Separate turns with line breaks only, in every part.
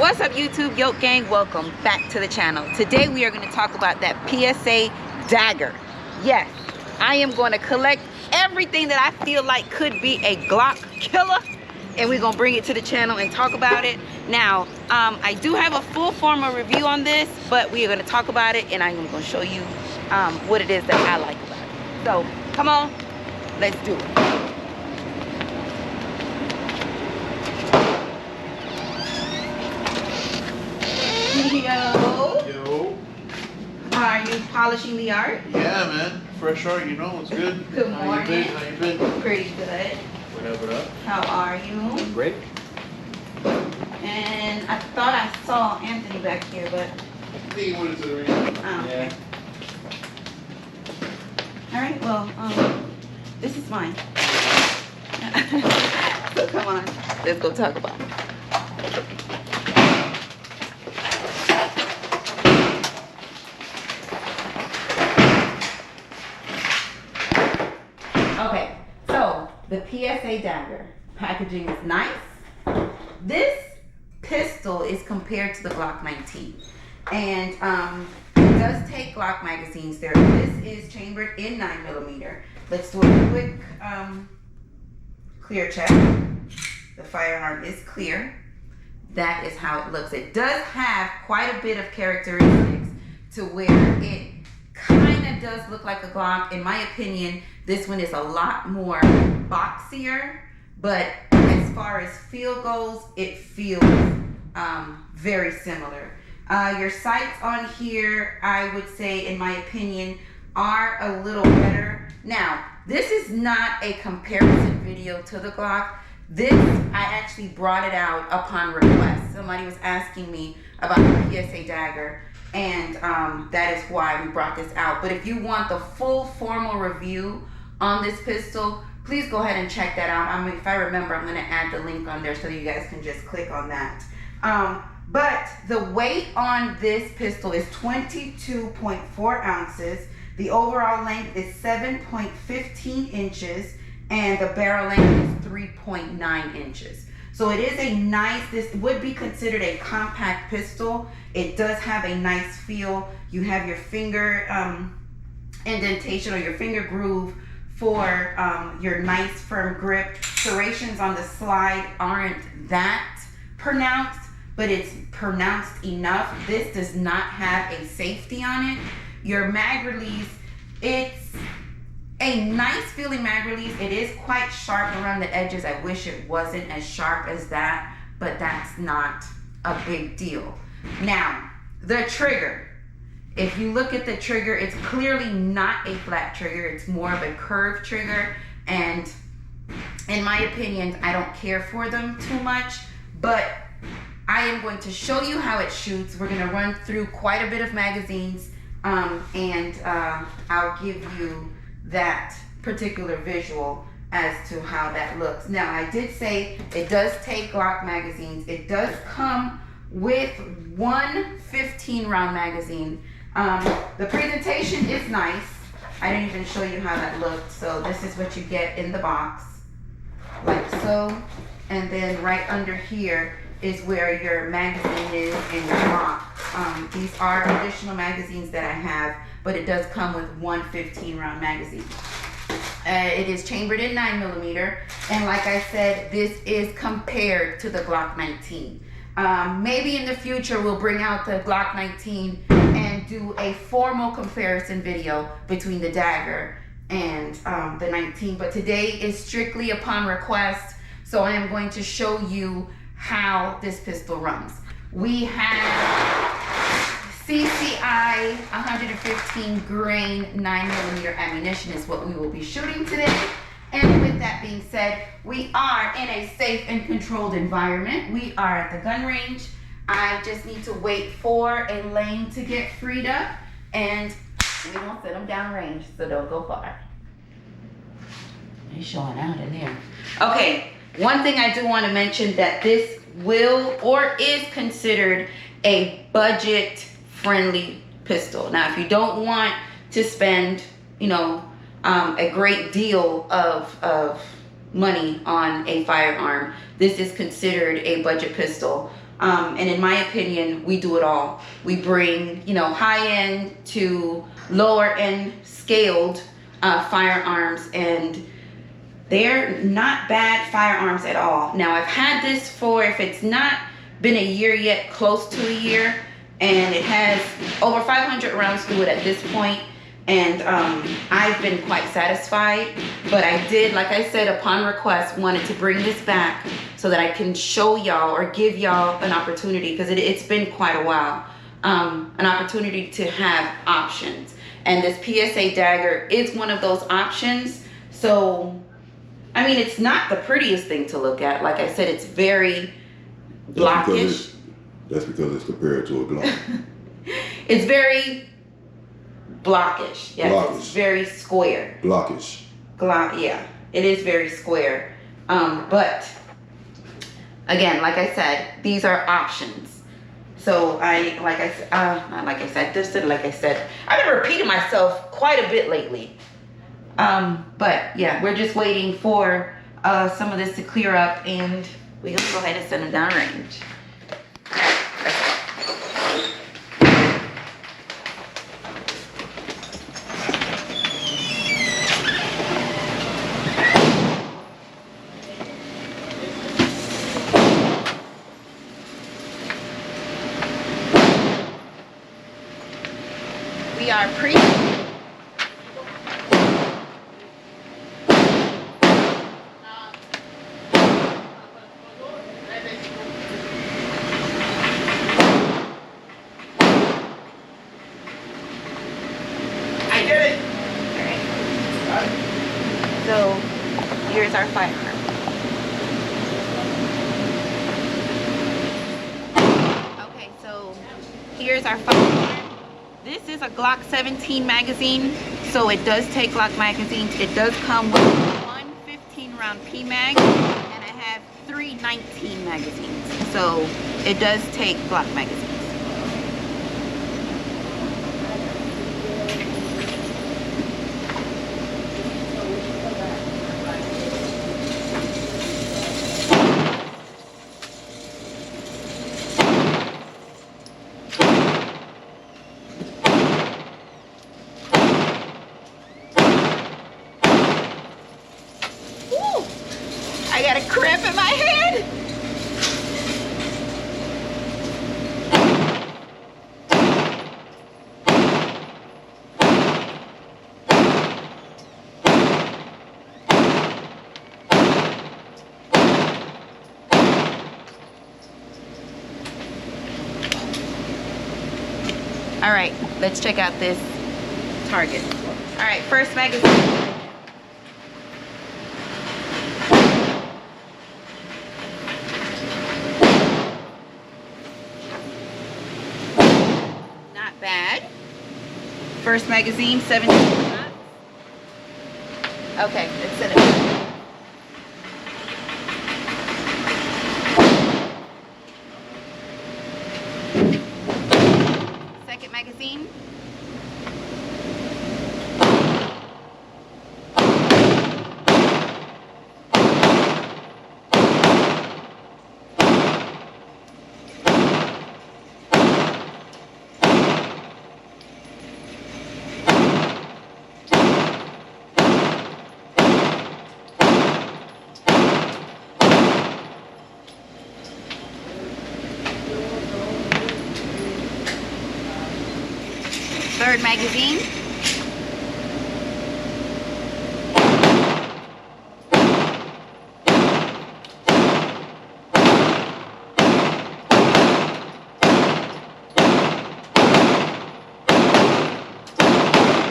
What's up YouTube, Yoke Gang? Welcome back to the channel. Today we are going to talk about that PSA Dagger. Yes, I am going to collect everything that I feel like could be a Glock killer, and we're going to bring it to the channel and talk about it. Now, I do have a full formal review on this, but we are going to talk about it, and I'm going to show you what it is that I like about it. So, come on, let's do it.
Yo.
Are you polishing the art?
Yeah, man. Fresh art, you know, it's good.
Good morning.
How you been?
Pretty good.
What up?
How are you?
Doing great.
And I thought I saw Anthony back here, but
I think he went into the ring.
oh, okay. All right. Well, this is mine. So come on, let's go talk about it. Okay, so the PSA Dagger packaging is nice. This pistol is compared to the Glock 19, and it does take Glock magazines there. This is chambered in 9mm. Let's do a quick clear check. The firearm is clear. That is how it looks. It does have quite a bit of characteristics to where it kind of does look like a Glock. In my opinion, this one is a lot more boxier, but as far as feel goes, it feels very similar. Your sights on here, I would say, in my opinion, are a little better. Now, this is not a comparison video to the Glock. This, I actually brought it out upon request. Somebody was asking me about the PSA Dagger, and that is why we brought this out. But if you want the full formal review on this pistol, please go ahead and check that out. I mean, if I remember, I'm going to add the link on there so you guys can just click on that. But the weight on this pistol is 22.4 ounces. The overall length is 7.15 inches, and the barrel length is 3.9 inches. So it is a nice, this would be considered a compact pistol. It does have a nice feel. You have your finger indentation or your finger groove for your nice firm grip. Serrations on the slide aren't that pronounced, but it's pronounced enough. This does not have a safety on it. Your mag release, it's a nice feeling mag release. It is quite sharp around the edges. I wish it wasn't as sharp as that, but that's not a big deal. Now, the trigger. If you look at the trigger, it's clearly not a flat trigger. It's more of a curved trigger. And in my opinion, I don't care for them too much, but I am going to show you how it shoots. We're going to run through quite a bit of magazines, and I'll give you that particular visual as to how that looks. Now, I did say it does take Glock magazines. It does come with one 15-round magazine. The presentation is nice. I didn't even show you how that looked. So this is what you get in the box, like so. And then right under here is where your magazine is and your Glock. These are additional magazines that I have, but it does come with one 15-round magazine. It is chambered in 9mm, and like I said, this is compared to the Glock 19. Maybe in the future we'll bring out the Glock 19 and do a formal comparison video between the Dagger and the 19, but today is strictly upon request, so I am going to show you how this pistol runs. We have CCI 115 grain 9mm ammunition is what we will be shooting today. And with that being said, we are in a safe and controlled environment. We are at the gun range. I just need to wait for a lane to get freed up, and we won't set them down range, so don't go far. They're showing out in there. Okay, one thing I do want to mention, that this will or is considered a budget friendly pistol. Now, if you don't want to spend, a great deal of money on a firearm, this is considered a budget pistol. And in my opinion, we do it all. We bring, you know, high-end to lower-end scaled firearms, and they're not bad firearms at all. Now, I've had this for, if it's not been a year yet, close to a year, and it has over 500 rounds through it at this point, and I've been quite satisfied. But I did, like I said, upon request, wanted to bring this back so that I can show y'all or give y'all an opportunity, because it's been quite a while, an opportunity to have options. And this PSA Dagger is one of those options. So, I mean, it's not the prettiest thing to look at. Like I said, it's very blockish.
That's because it's compared to a Glock.
It's very blockish. Yes,
Blockish.
It's very square.
Blockish.
Yeah, it is very square. But again, like I said, these are options. So I've been repeating myself quite a bit lately. But yeah, we're just waiting for some of this to clear up, and we're gonna go ahead and send them downrange. We are I did it. All right. So here's our firearm. Okay, so here's our firearm. This is a Glock 17 magazine, so it does take Glock magazines. It does come with one 15-round PMag, and I have 3 19 magazines. So it does take Glock magazines. I got a cramp in my head. All right, let's check out this target. All right, first magazine. Bad. First magazine, 17 shots. Okay, let's send it. Second magazine. Third magazine. Ooh,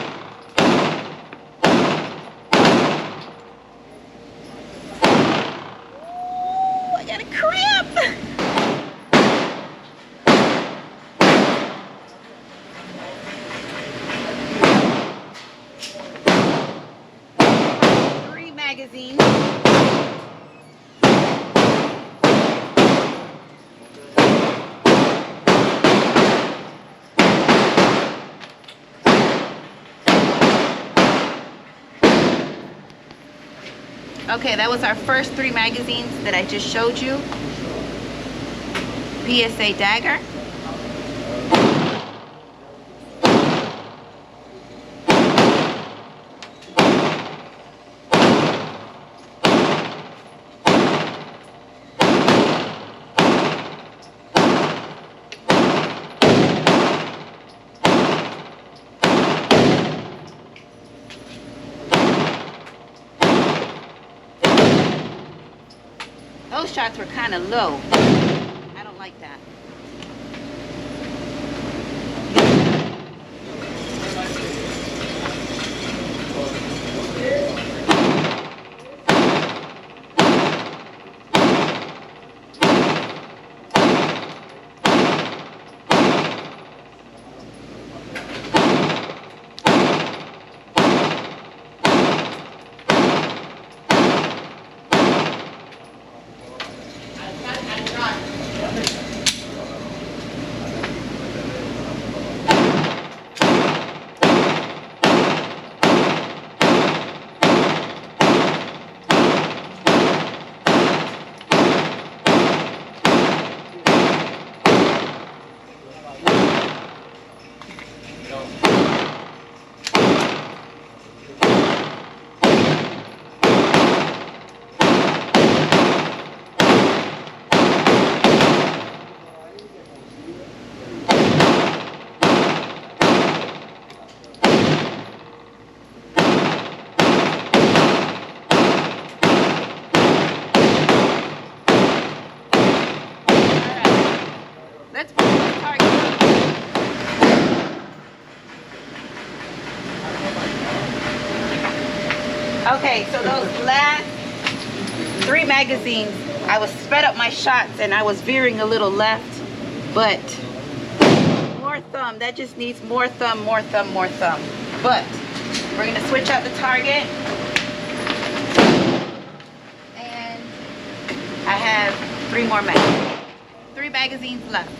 I got a cramp. Magazine. Okay, that was our first 3 magazines that I just showed you. PSA Dagger. Those shots were kind of low. I don't like that. Let's put the target. Okay, so those last 3 magazines, I was sped up my shots and I was veering a little left, but more thumb. That just needs more thumb, more thumb, more thumb. But we're gonna switch out the target. And I have 3 more magazines. 3 magazines left.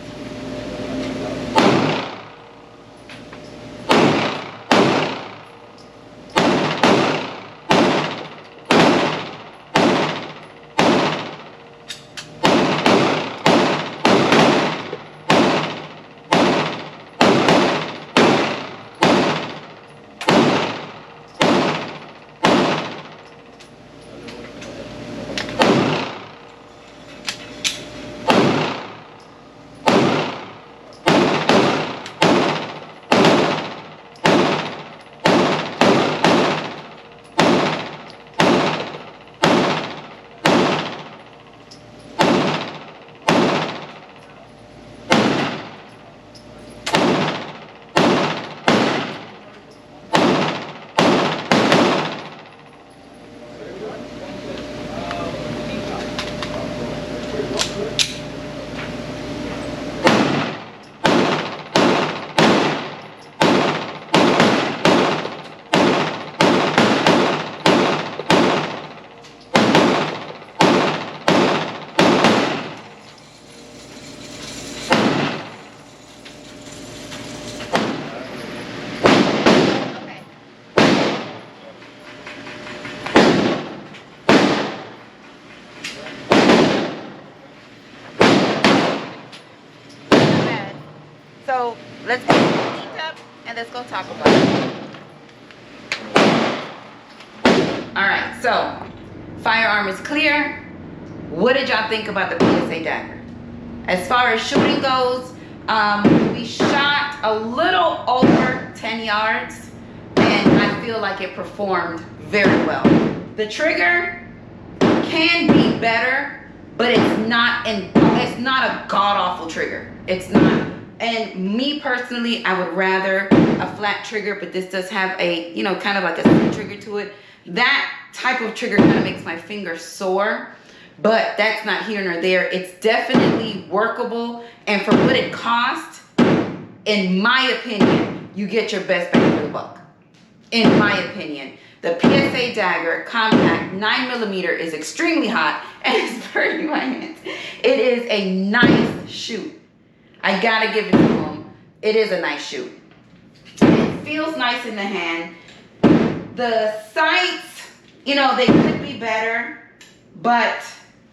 So let's get the heat up and let's go talk about it. Alright, so firearm is clear. What did y'all think about the PSA Dagger? As far as shooting goes, we shot a little over 10 yards and I feel like it performed very well. The trigger can be better, but it's not a god-awful trigger. It's not. And me personally, I would rather a flat trigger, but this does have a, you know, kind of like a spin trigger to it. That type of trigger kind of makes my finger sore, but that's not here nor there. It's definitely workable, and for what it costs, in my opinion, you get your best bang for the buck. In my opinion, the PSA Dagger compact 9mm is extremely hot and it's burning my hands. It is a nice shoot. I gotta give it to them. It is a nice shoot. It feels nice in the hand. The sights, you know, they could be better, but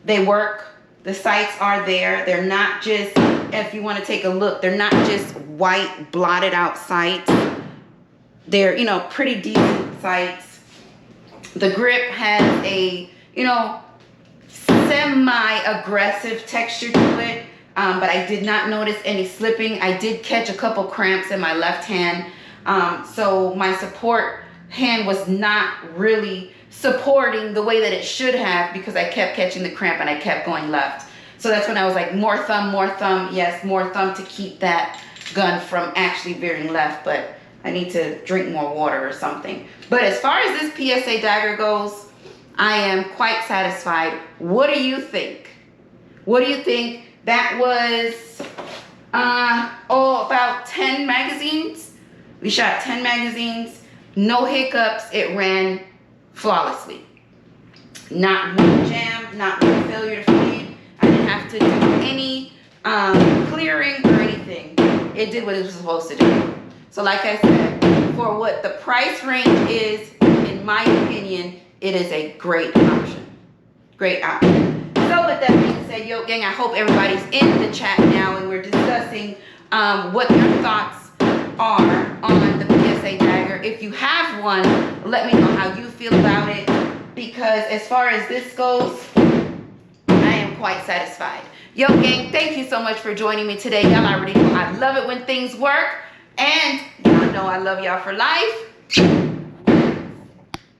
they work. The sights are there. They're not just, if you want to take a look, they're not just white blotted out sights. They're, you know, pretty decent sights. The grip has a, you know, semi-aggressive texture to it, but I did not notice any slipping. I did catch a couple cramps in my left hand, so my support hand was not really supporting the way that it should have because I kept catching the cramp and I kept going left. So that's when I was like, more thumb, yes, more thumb to keep that gun from actually veering left, but I need to drink more water or something. But as far as this PSA dagger goes, I am quite satisfied. What do you think? What do you think? That was about 10 magazines. We shot 10 magazines, no hiccups. It ran flawlessly. Not one jam, not one failure to feed. I didn't have to do any clearing or anything. It did what it was supposed to do. So like I said, for what the price range is, in my opinion, it is a great option. Great option. So with that being said, Yoke Gang, I hope everybody's in the chat now and we're discussing what your thoughts are on the PSA dagger. If you have one, let me know how you feel about it, because as far as this goes, I am quite satisfied. Yoke Gang, thank you so much for joining me today. Y'all already know I love it when things work, and y'all know I love y'all for life.